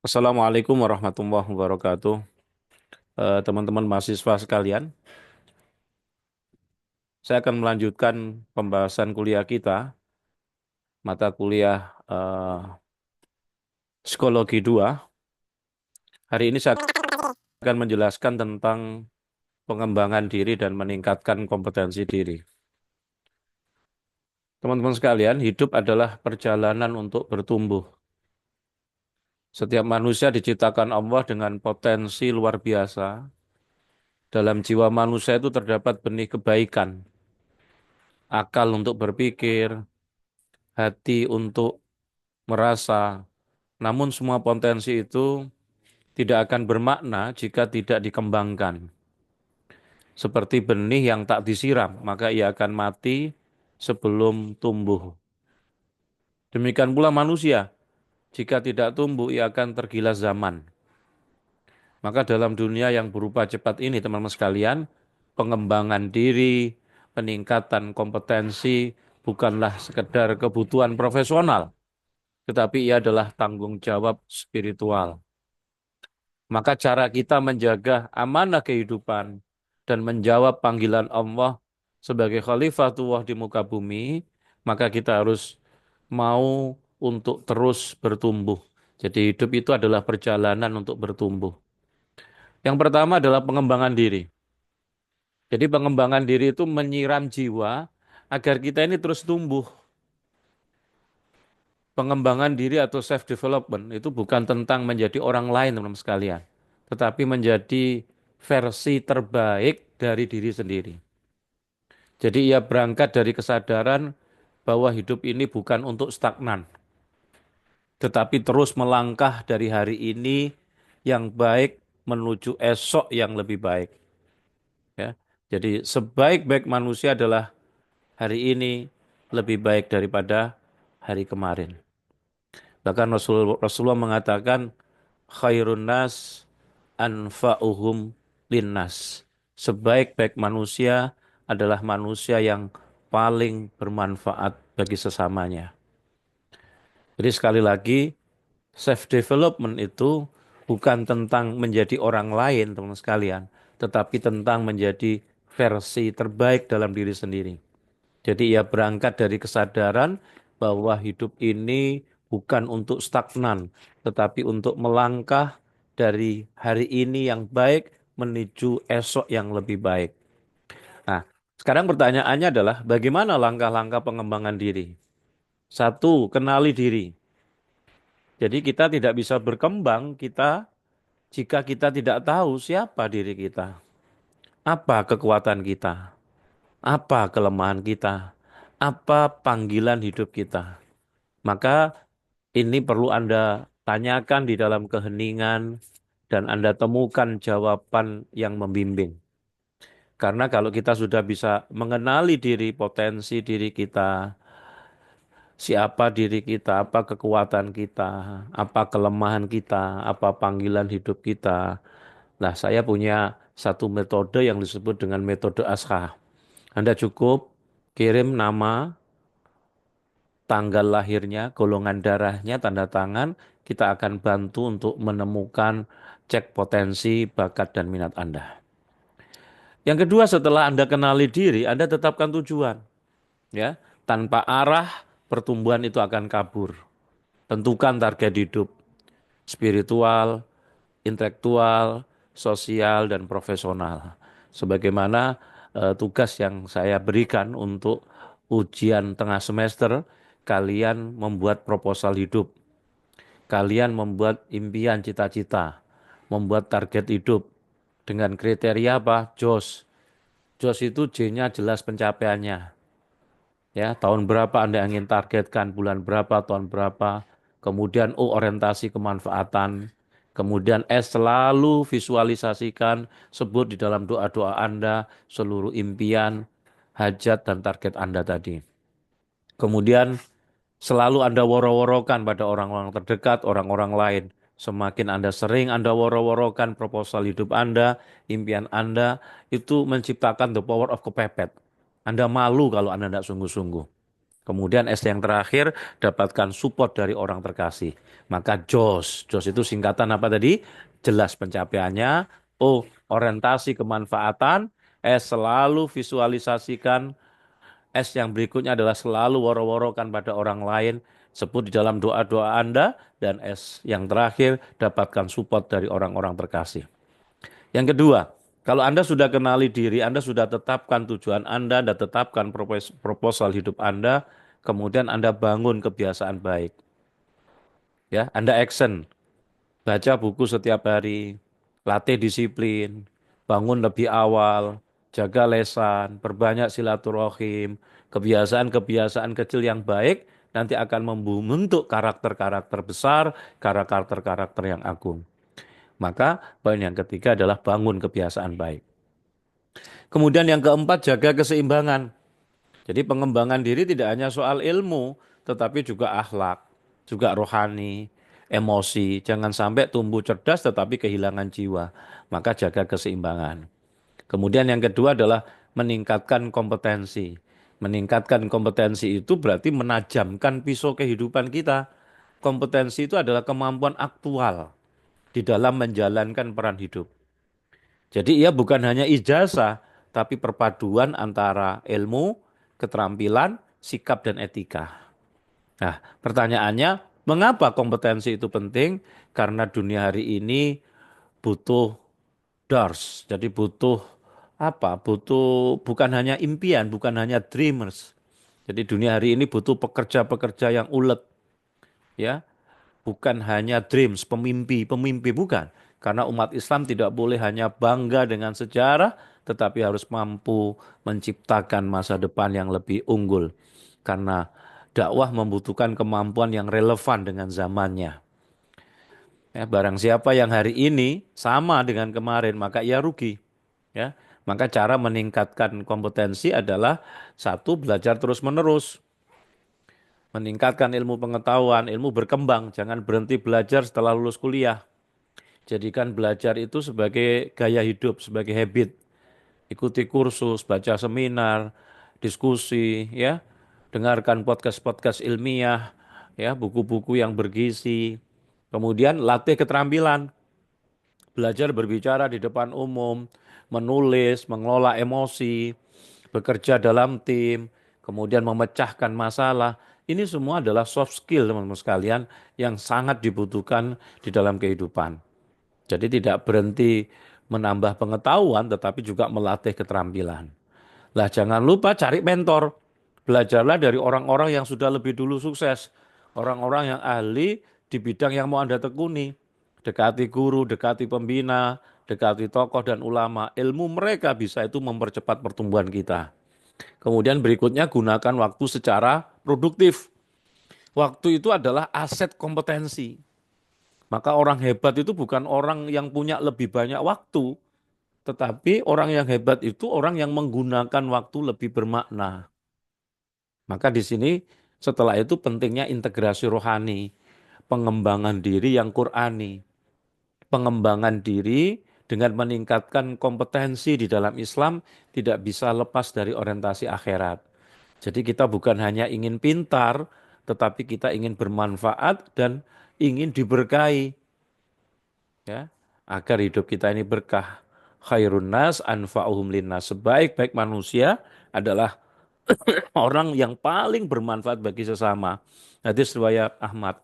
Assalamualaikum warahmatullahi wabarakatuh. Teman-teman mahasiswa sekalian, saya akan melanjutkan pembahasan kuliah kita, mata kuliah Psikologi 2. Hari ini saya akan menjelaskan tentang pengembangan diri dan meningkatkan kompetensi diri. Teman-teman sekalian, hidup adalah perjalanan untuk bertumbuh. Setiap manusia diciptakan Allah dengan potensi luar biasa. Dalam jiwa manusia itu terdapat benih kebaikan, akal untuk berpikir, hati untuk merasa. Namun semua potensi itu tidak akan bermakna jika tidak dikembangkan. Seperti benih yang tak disiram, maka ia akan mati sebelum tumbuh. Demikian pula manusia, jika tidak tumbuh ia akan tergilas zaman. Maka dalam dunia yang berubah cepat ini, teman-teman sekalian, pengembangan diri, peningkatan kompetensi bukanlah sekedar kebutuhan profesional, tetapi ia adalah tanggung jawab spiritual. Maka cara kita menjaga amanah kehidupan dan menjawab panggilan Allah sebagai khalifatullah di muka bumi, maka kita harus mau untuk terus bertumbuh. Jadi hidup itu adalah perjalanan untuk bertumbuh. Yang pertama adalah pengembangan diri. Jadi pengembangan diri itu menyiram jiwa agar kita ini terus tumbuh. Pengembangan diri atau self development itu bukan tentang menjadi orang lain, teman-teman sekalian, tetapi menjadi versi terbaik dari diri sendiri. Jadi ia berangkat dari kesadaran bahwa hidup ini bukan untuk stagnan, tetapi terus melangkah dari hari ini yang baik menuju esok yang lebih baik. Ya. Jadi sebaik-baik manusia adalah hari ini lebih baik daripada hari kemarin. Bahkan Rasulullah mengatakan khairun nas anfa'uhum linnas. Sebaik-baik manusia adalah manusia yang paling bermanfaat bagi sesamanya. Jadi sekali lagi, self development itu bukan tentang menjadi orang lain, teman-teman sekalian, tetapi tentang menjadi versi terbaik dalam diri sendiri. Jadi ia berangkat dari kesadaran bahwa hidup ini bukan untuk stagnan, tetapi untuk melangkah dari hari ini yang baik menuju esok yang lebih baik. Nah, sekarang pertanyaannya adalah bagaimana langkah-langkah pengembangan diri? Satu, kenali diri. Jadi kita tidak bisa berkembang jika kita tidak tahu siapa diri kita, apa kekuatan kita, apa kelemahan kita, apa panggilan hidup kita. Maka ini perlu Anda tanyakan di dalam keheningan dan Anda temukan jawaban yang membimbing. Karena kalau kita sudah bisa mengenali diri, potensi diri kita, siapa diri kita, apa kekuatan kita, apa kelemahan kita, apa panggilan hidup kita. Nah, saya punya satu metode yang disebut dengan metode ASHA. Anda cukup kirim nama, tanggal lahirnya, golongan darahnya, tanda tangan, kita akan bantu untuk menemukan cek potensi, bakat, dan minat Anda. Yang kedua, setelah Anda kenali diri, Anda tetapkan tujuan. Ya, tanpa arah, pertumbuhan itu akan kabur. Tentukan target hidup, spiritual, intelektual, sosial, dan profesional. Sebagaimana tugas yang saya berikan untuk ujian tengah semester, kalian membuat proposal hidup, kalian membuat impian cita-cita, membuat target hidup dengan kriteria apa? JOS. JOS itu J-nya jelas pencapaiannya. Ya, tahun berapa Anda ingin targetkan, bulan berapa, tahun berapa. Kemudian O, orientasi kemanfaatan. Kemudian S, selalu visualisasikan, sebut di dalam doa-doa Anda seluruh impian, hajat, dan target Anda tadi. Kemudian selalu Anda woro-worokan pada orang-orang terdekat, orang-orang lain. Semakin Anda sering Anda woro-worokan proposal hidup Anda, impian Anda, itu menciptakan the power of kepepet. Anda malu kalau Anda tidak sungguh-sungguh. Kemudian S yang terakhir, dapatkan support dari orang terkasih. Maka JOS. JOS itu singkatan apa tadi? Jelas pencapaiannya. O, orientasi kemanfaatan. S, selalu visualisasikan. S yang berikutnya adalah selalu woro-worokan pada orang lain. Sebut di dalam doa-doa Anda. Dan S yang terakhir, dapatkan support dari orang-orang terkasih. Yang kedua, kalau Anda sudah kenali diri, Anda sudah tetapkan tujuan Anda tetapkan proposal hidup Anda, kemudian Anda bangun kebiasaan baik. Ya, Anda action, baca buku setiap hari, latih disiplin, bangun lebih awal, jaga lesan, perbanyak silaturahim, kebiasaan-kebiasaan kecil yang baik nanti akan membentuk karakter-karakter besar, karakter-karakter yang agung. Maka poin yang ketiga adalah bangun kebiasaan baik. Kemudian yang keempat, jaga keseimbangan. Jadi pengembangan diri tidak hanya soal ilmu, tetapi juga akhlak, juga rohani, emosi. Jangan sampai tumbuh cerdas tetapi kehilangan jiwa. Maka jaga keseimbangan. Kemudian yang kedua adalah meningkatkan kompetensi. Meningkatkan kompetensi itu berarti menajamkan pisau kehidupan kita. Kompetensi itu adalah kemampuan aktual di dalam menjalankan peran hidup. Jadi ia bukan hanya ijazah, tapi perpaduan antara ilmu, keterampilan, sikap, dan etika. Nah, pertanyaannya, mengapa kompetensi itu penting? Karena dunia hari ini butuh doors. Jadi butuh apa? Butuh bukan hanya impian, bukan hanya dreamers. Jadi dunia hari ini butuh pekerja-pekerja yang ulet, ya, bukan hanya dreams, pemimpi bukan. Karena umat Islam tidak boleh hanya bangga dengan sejarah, tetapi harus mampu menciptakan masa depan yang lebih unggul. Karena dakwah membutuhkan kemampuan yang relevan dengan zamannya. Ya, barang siapa yang hari ini sama dengan kemarin, maka ia rugi. Ya, maka cara meningkatkan kompetensi adalah satu, belajar terus-menerus. Meningkatkan ilmu pengetahuan, ilmu berkembang. Jangan berhenti belajar setelah lulus kuliah. Jadikan belajar itu sebagai gaya hidup, sebagai habit. Ikuti kursus, baca seminar, diskusi, ya. Dengarkan podcast-podcast ilmiah, ya, buku-buku yang bergizi. Kemudian latih keterampilan, belajar berbicara di depan umum, menulis, mengelola emosi, bekerja dalam tim, kemudian memecahkan masalah. Ini semua adalah soft skill teman-teman sekalian yang sangat dibutuhkan di dalam kehidupan. Jadi tidak berhenti menambah pengetahuan tetapi juga melatih keterampilan. Lah jangan lupa cari mentor. Belajarlah dari orang-orang yang sudah lebih dulu sukses. Orang-orang yang ahli di bidang yang mau Anda tekuni. Dekati guru, dekati pembina, dekati tokoh dan ulama. Ilmu mereka bisa itu mempercepat pertumbuhan kita. Kemudian berikutnya gunakan waktu secara produktif. Waktu itu adalah aset kompetensi. Maka orang hebat itu bukan orang yang punya lebih banyak waktu, tetapi orang yang hebat itu orang yang menggunakan waktu lebih bermakna. Maka di sini setelah itu pentingnya integrasi rohani, pengembangan diri yang Qurani, pengembangan diri dengan meningkatkan kompetensi di dalam Islam tidak bisa lepas dari orientasi akhirat. Jadi kita bukan hanya ingin pintar, tetapi kita ingin bermanfaat dan ingin diberkahi, ya, agar hidup kita ini berkah. Khairun nas anfa'uhum linnas. Sebaik-baik manusia adalah orang yang paling bermanfaat bagi sesama. Hadis riwayat Ahmad.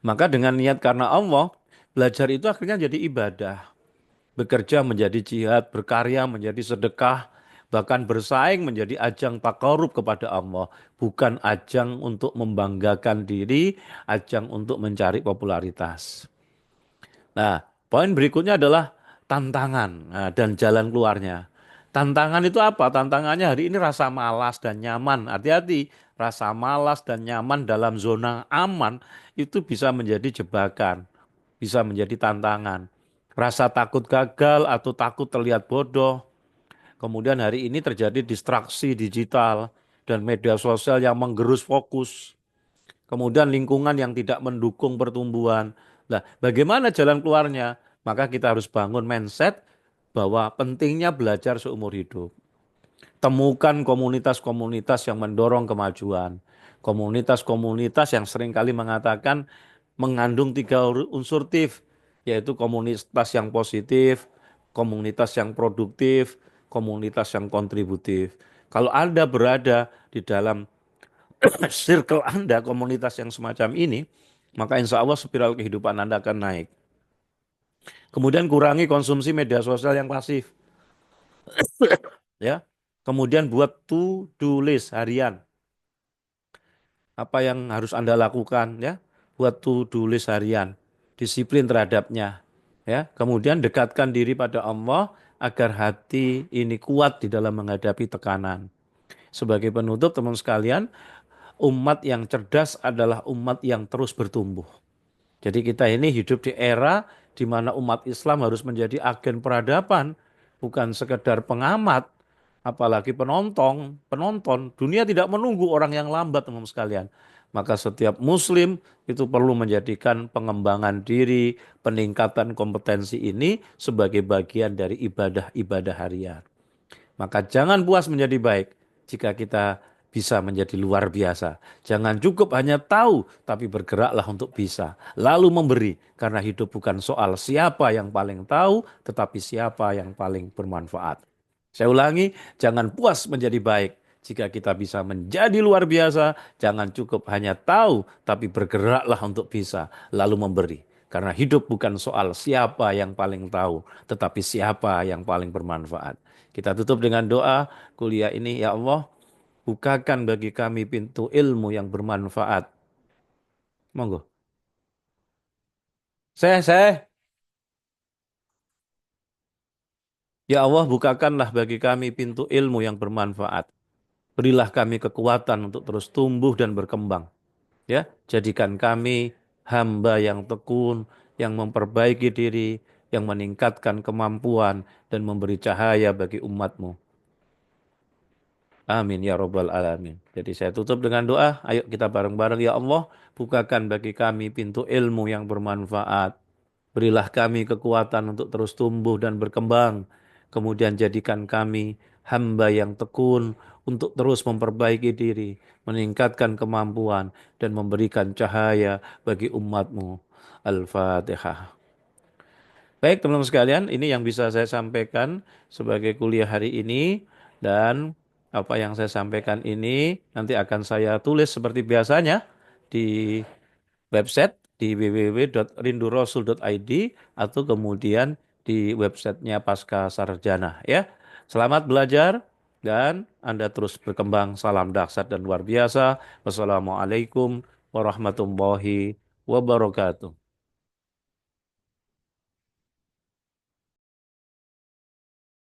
Maka dengan niat karena Allah, belajar itu akhirnya jadi ibadah. Bekerja menjadi jihad, berkarya menjadi sedekah, bahkan bersaing menjadi ajang takarub kepada Allah. Bukan ajang untuk membanggakan diri, ajang untuk mencari popularitas. Nah, poin berikutnya adalah tantangan, dan jalan keluarnya. Tantangan itu apa? Tantangannya hari ini rasa malas dan nyaman. Hati-hati, rasa malas dan nyaman dalam zona aman itu bisa menjadi jebakan, bisa menjadi tantangan. Rasa takut gagal atau takut terlihat bodoh. Kemudian hari ini terjadi distraksi digital dan media sosial yang menggerus fokus. Kemudian lingkungan yang tidak mendukung pertumbuhan. Nah, bagaimana jalan keluarnya? Maka kita harus bangun mindset bahwa pentingnya belajar seumur hidup. Temukan komunitas-komunitas yang mendorong kemajuan. Komunitas-komunitas yang seringkali mengatakan mengandung tiga unsur TIF, yaitu komunitas yang positif, komunitas yang produktif, komunitas yang kontributif. Kalau Anda berada di dalam circle Anda, komunitas yang semacam ini, maka insya Allah spiral kehidupan Anda akan naik. Kemudian kurangi konsumsi media sosial yang pasif, ya. Kemudian buat to-do list harian, apa yang harus Anda lakukan, ya. Buat to-do list harian, disiplin terhadapnya, ya. Kemudian dekatkan diri pada Allah agar hati ini kuat di dalam menghadapi tekanan. Sebagai penutup, teman sekalian, umat yang cerdas adalah umat yang terus bertumbuh. Jadi kita ini hidup di era di mana umat Islam harus menjadi agen peradaban, bukan sekedar pengamat, apalagi penonton. Penonton, dunia tidak menunggu orang yang lambat, teman sekalian. Maka setiap Muslim itu perlu menjadikan pengembangan diri, peningkatan kompetensi ini sebagai bagian dari ibadah-ibadah harian. Maka jangan puas menjadi baik jika kita bisa menjadi luar biasa. Jangan cukup hanya tahu, tapi bergeraklah untuk bisa. Lalu memberi, karena hidup bukan soal siapa yang paling tahu, tetapi siapa yang paling bermanfaat. Saya ulangi, jangan puas menjadi baik. Jika kita bisa menjadi luar biasa, jangan cukup hanya tahu, tapi bergeraklah untuk bisa, lalu memberi. Karena hidup bukan soal siapa yang paling tahu, tetapi siapa yang paling bermanfaat. Kita tutup dengan doa kuliah ini, ya Allah, bukakan bagi kami pintu ilmu yang bermanfaat. Monggo. Saya. Ya Allah, bukakanlah bagi kami pintu ilmu yang bermanfaat. Berilah kami kekuatan untuk terus tumbuh dan berkembang. Ya, jadikan kami hamba yang tekun, yang memperbaiki diri, yang meningkatkan kemampuan dan memberi cahaya bagi umatmu. Amin ya robbal alamin. Jadi saya tutup dengan doa. Ayo kita bareng-bareng, ya Allah, bukakan bagi kami pintu ilmu yang bermanfaat. Berilah kami kekuatan untuk terus tumbuh dan berkembang. Kemudian jadikan kami hamba yang tekun untuk terus memperbaiki diri, meningkatkan kemampuan, dan memberikan cahaya bagi umatmu. Al-Fatihah. Baik teman-teman sekalian, ini yang bisa saya sampaikan sebagai kuliah hari ini. Dan apa yang saya sampaikan ini nanti akan saya tulis seperti biasanya di website di www.rindurosul.id atau kemudian di websitenya Pasca Sarjana, ya. Selamat belajar dan Anda terus berkembang. Salam dahsyat dan luar biasa. Wassalamualaikum warahmatullahi wabarakatuh.